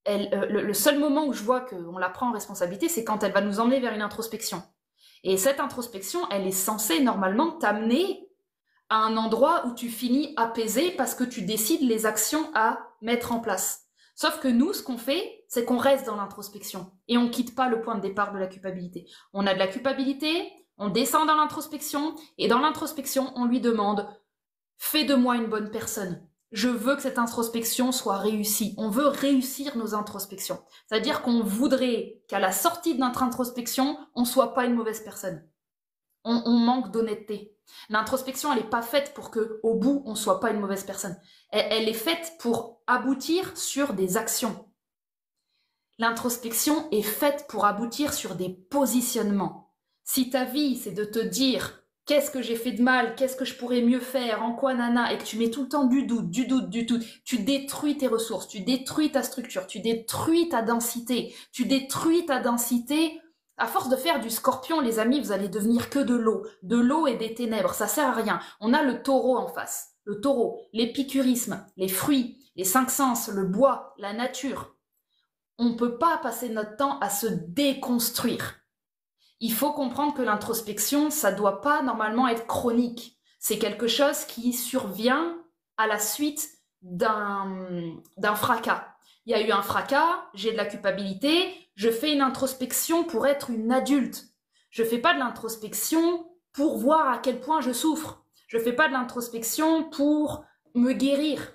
le seul moment où je vois qu'on la prend en responsabilité, c'est quand elle va nous emmener vers une introspection. Et cette introspection, elle est censée normalement t'amener à un endroit où tu finis apaisé parce que tu décides les actions à mettre en place. Sauf que nous, ce qu'on fait, c'est qu'on reste dans l'introspection et on quitte pas le point de départ de la culpabilité. On a de la culpabilité, on descend dans l'introspection et dans l'introspection, on lui demande « Fais de moi une bonne personne ». Je veux que cette introspection soit réussie. On veut réussir nos introspections. C'est-à-dire qu'on voudrait qu'à la sortie de notre introspection, on soit pas une mauvaise personne. On manque d'honnêteté. L'introspection, elle n'est pas faite pour qu'au bout, on ne soit pas une mauvaise personne. Elle est faite pour aboutir sur des actions. L'introspection est faite pour aboutir sur des positionnements. Si ta vie, c'est de te dire « qu'est-ce que j'ai fait de mal, qu'est-ce que je pourrais mieux faire, en quoi nana ?» et que tu mets tout le temps du doute, tu détruis tes ressources, tu détruis ta structure, tu détruis ta densité, à force de faire du scorpion, les amis, vous allez devenir que de l'eau et des ténèbres, ça sert à rien. On a le taureau en face, le taureau, l'épicurisme, les fruits, les cinq sens, le bois, la nature. On ne peut pas passer notre temps à se déconstruire. Il faut comprendre que l'introspection, ça ne doit pas normalement être chronique. C'est quelque chose qui survient à la suite d'un fracas. Il y a eu un fracas, j'ai de la culpabilité, je fais une introspection pour être une adulte. Je ne fais pas de l'introspection pour voir à quel point je souffre. Je ne fais pas de l'introspection pour me guérir.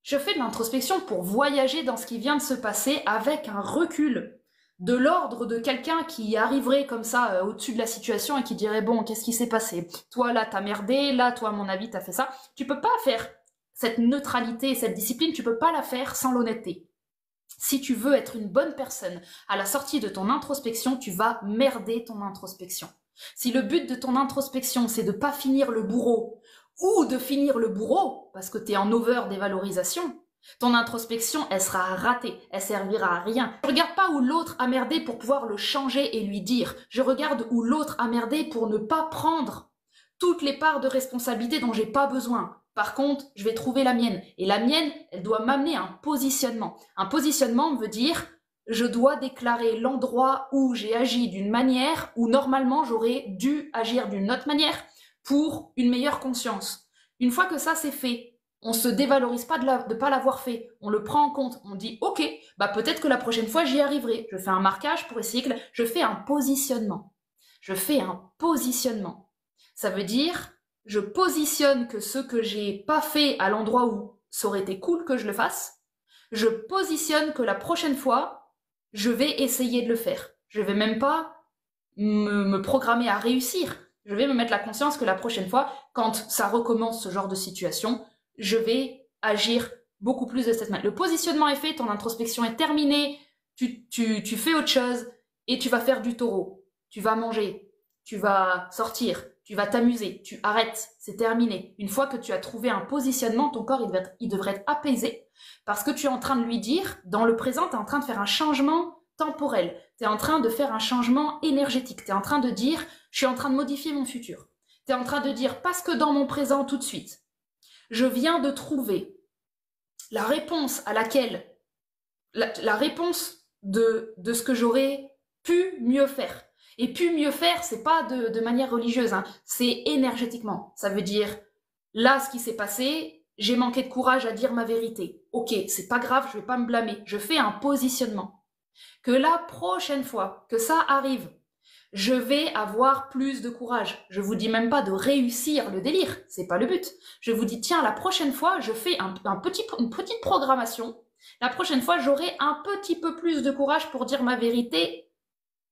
Je fais de l'introspection pour voyager dans ce qui vient de se passer avec un recul de l'ordre de quelqu'un qui arriverait comme ça au-dessus de la situation et qui dirait « Bon, qu'est-ce qui s'est passé? Toi, là, t'as merdé. Là, toi, à mon avis, t'as fait ça. » Tu peux pas faire cette neutralité, cette discipline, tu peux pas la faire sans l'honnêteté. Si tu veux être une bonne personne à la sortie de ton introspection, tu vas merder ton introspection. Si le but de ton introspection, c'est de pas finir le bourreau ou de finir le bourreau parce que tu es en over-dévalorisation, ton introspection, elle sera ratée, elle servira à rien. Je regarde pas où l'autre a merdé pour pouvoir le changer et lui dire. Je regarde où l'autre a merdé pour ne pas prendre toutes les parts de responsabilité dont j'ai pas besoin. Par contre, je vais trouver la mienne. Et la mienne, elle doit m'amener à un positionnement. Un positionnement veut dire, je dois déclarer l'endroit où j'ai agi d'une manière où normalement j'aurais dû agir d'une autre manière pour une meilleure conscience. Une fois que ça c'est fait, on se dévalorise pas de pas l'avoir fait. On le prend en compte. On dit, ok, bah peut-être que la prochaine fois j'y arriverai. Je fais un marquage pour essayer que je fais un positionnement. Je fais un positionnement. Ça veut dire, je positionne que ce que j'ai pas fait à l'endroit où ça aurait été cool que je le fasse. Je positionne que la prochaine fois, je vais essayer de le faire. Je vais même pas me programmer à réussir. Je vais me mettre la conscience que la prochaine fois, quand ça recommence ce genre de situation, je vais agir beaucoup plus de cette manière. Le positionnement est fait, ton introspection est terminée, tu fais autre chose et tu vas faire du taureau. Tu vas manger, tu vas sortir, tu vas t'amuser, tu arrêtes, c'est terminé. Une fois que tu as trouvé un positionnement, ton corps il devrait être apaisé parce que tu es en train de lui dire, dans le présent, tu es en train de faire un changement temporel, tu es en train de faire un changement énergétique, tu es en train de dire, je suis en train de modifier mon futur. Tu es en train de dire, parce que dans mon présent tout de suite, je viens de trouver la réponse à laquelle, la réponse de ce que j'aurais pu mieux faire. Et pu mieux faire, c'est pas de manière religieuse, hein, c'est énergétiquement. Ça veut dire, là, ce qui s'est passé, j'ai manqué de courage à dire ma vérité. Ok, c'est pas grave, je vais pas me blâmer. Je fais un positionnement. Que la prochaine fois que ça arrive, je vais avoir plus de courage. Je vous dis même pas de réussir le délire, c'est pas le but. Je vous dis, tiens, la prochaine fois, je fais une petite programmation. La prochaine fois, j'aurai un petit peu plus de courage pour dire ma vérité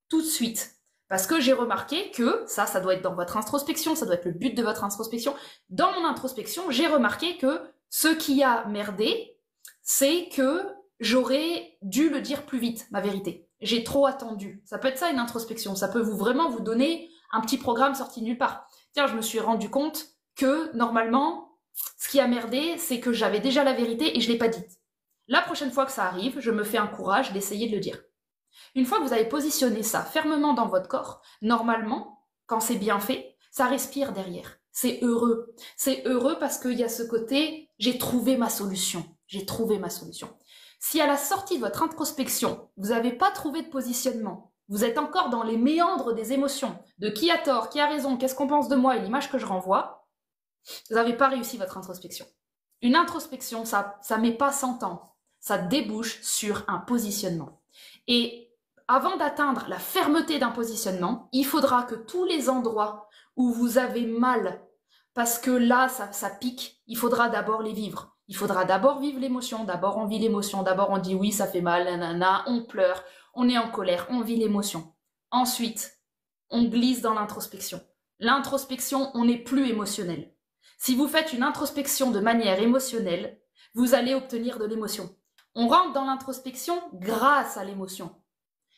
tout de suite. Parce que j'ai remarqué que, ça doit être dans votre introspection, ça doit être le but de votre introspection. Dans mon introspection, j'ai remarqué que ce qui a merdé, c'est que j'aurais dû le dire plus vite, ma vérité. J'ai trop attendu. Ça peut être ça une introspection. Ça peut vraiment vous donner un petit programme sorti de nulle part. Tiens, je me suis rendu compte que, normalement, ce qui a merdé, c'est que j'avais déjà la vérité et je l'ai pas dite. La prochaine fois que ça arrive, je me fais un courage d'essayer de le dire. Une fois que vous avez positionné ça fermement dans votre corps, normalement, quand c'est bien fait, ça respire derrière. C'est heureux. C'est heureux parce qu'il y a ce côté, j'ai trouvé ma solution. J'ai trouvé ma solution. Si à la sortie de votre introspection, vous n'avez pas trouvé de positionnement, vous êtes encore dans les méandres des émotions, de qui a tort, qui a raison, qu'est-ce qu'on pense de moi et l'image que je renvoie, vous n'avez pas réussi votre introspection. Une introspection, ça met pas 100 ans, ça débouche sur un positionnement. Et avant d'atteindre la fermeté d'un positionnement, il faudra que tous les endroits où vous avez mal, parce que là, ça pique, il faudra d'abord les vivre. Il faudra d'abord vivre l'émotion, d'abord on vit l'émotion, d'abord on dit oui, ça fait mal, nanana, on pleure, on est en colère, on vit l'émotion. Ensuite, on glisse dans l'introspection. L'introspection, on n'est plus émotionnel. Si vous faites une introspection de manière émotionnelle, vous allez obtenir de l'émotion. On rentre dans l'introspection grâce à l'émotion.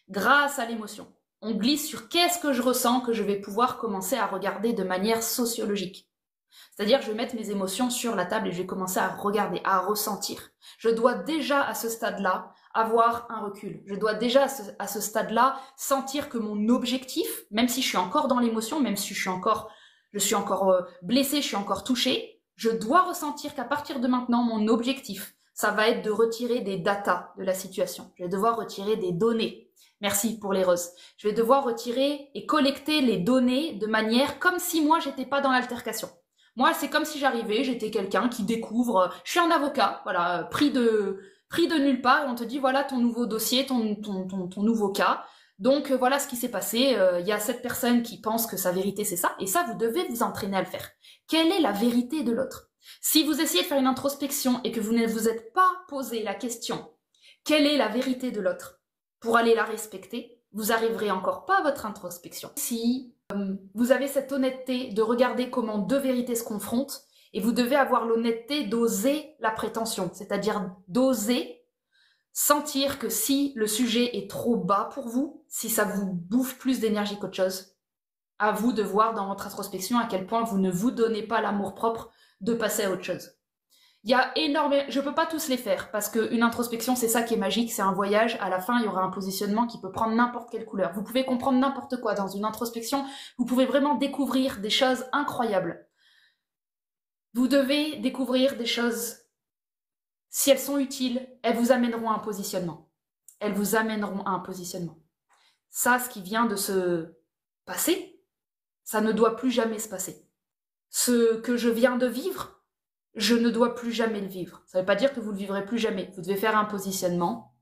Grâce à l'émotion. On glisse sur qu'est-ce que je ressens que je vais pouvoir commencer à regarder de manière sociologique. C'est-à-dire, je vais mettre mes émotions sur la table et je vais commencer à regarder, à ressentir. Je dois déjà, à ce stade-là, avoir un recul. Je dois déjà, à ce stade-là, sentir que mon objectif, même si je suis encore dans l'émotion, même si je suis encore blessée, je suis encore touchée, je dois ressentir qu'à partir de maintenant, mon objectif, ça va être de retirer des datas de la situation. Je vais devoir retirer des données. Merci pour les roses. Je vais devoir retirer et collecter les données de manière comme si moi, j'étais pas dans l'altercation. Moi, c'est comme si j'arrivais, j'étais quelqu'un qui découvre, je suis un avocat, voilà, pris de nulle part, et on te dit, voilà ton nouveau dossier, ton nouveau cas. Donc, voilà ce qui s'est passé. Il y a cette personne qui pense que sa vérité, c'est ça. Et ça, vous devez vous entraîner à le faire. Quelle est la vérité de l'autre? Si vous essayez de faire une introspection et que vous ne vous êtes pas posé la question, quelle est la vérité de l'autre? Pour aller la respecter, vous arriverez encore pas à votre introspection. Si vous avez cette honnêteté de regarder comment deux vérités se confrontent, et vous devez avoir l'honnêteté d'oser la prétention, c'est-à-dire d'oser sentir que si le sujet est trop bas pour vous, si ça vous bouffe plus d'énergie qu'autre chose, à vous de voir dans votre introspection à quel point vous ne vous donnez pas l'amour-propre de passer à autre chose. Il y a énormément... Je peux pas tous les faire, parce qu'une introspection, c'est ça qui est magique, c'est un voyage. À la fin, il y aura un positionnement qui peut prendre n'importe quelle couleur. Vous pouvez comprendre n'importe quoi dans une introspection. Vous pouvez vraiment découvrir des choses incroyables. Vous devez découvrir des choses... Si elles sont utiles, elles vous amèneront à un positionnement. Elles vous amèneront à un positionnement. Ça, ce qui vient de se passer, ça ne doit plus jamais se passer. Ce que je viens de vivre, je ne dois plus jamais le vivre. Ça ne veut pas dire que vous ne le vivrez plus jamais. Vous devez faire un positionnement.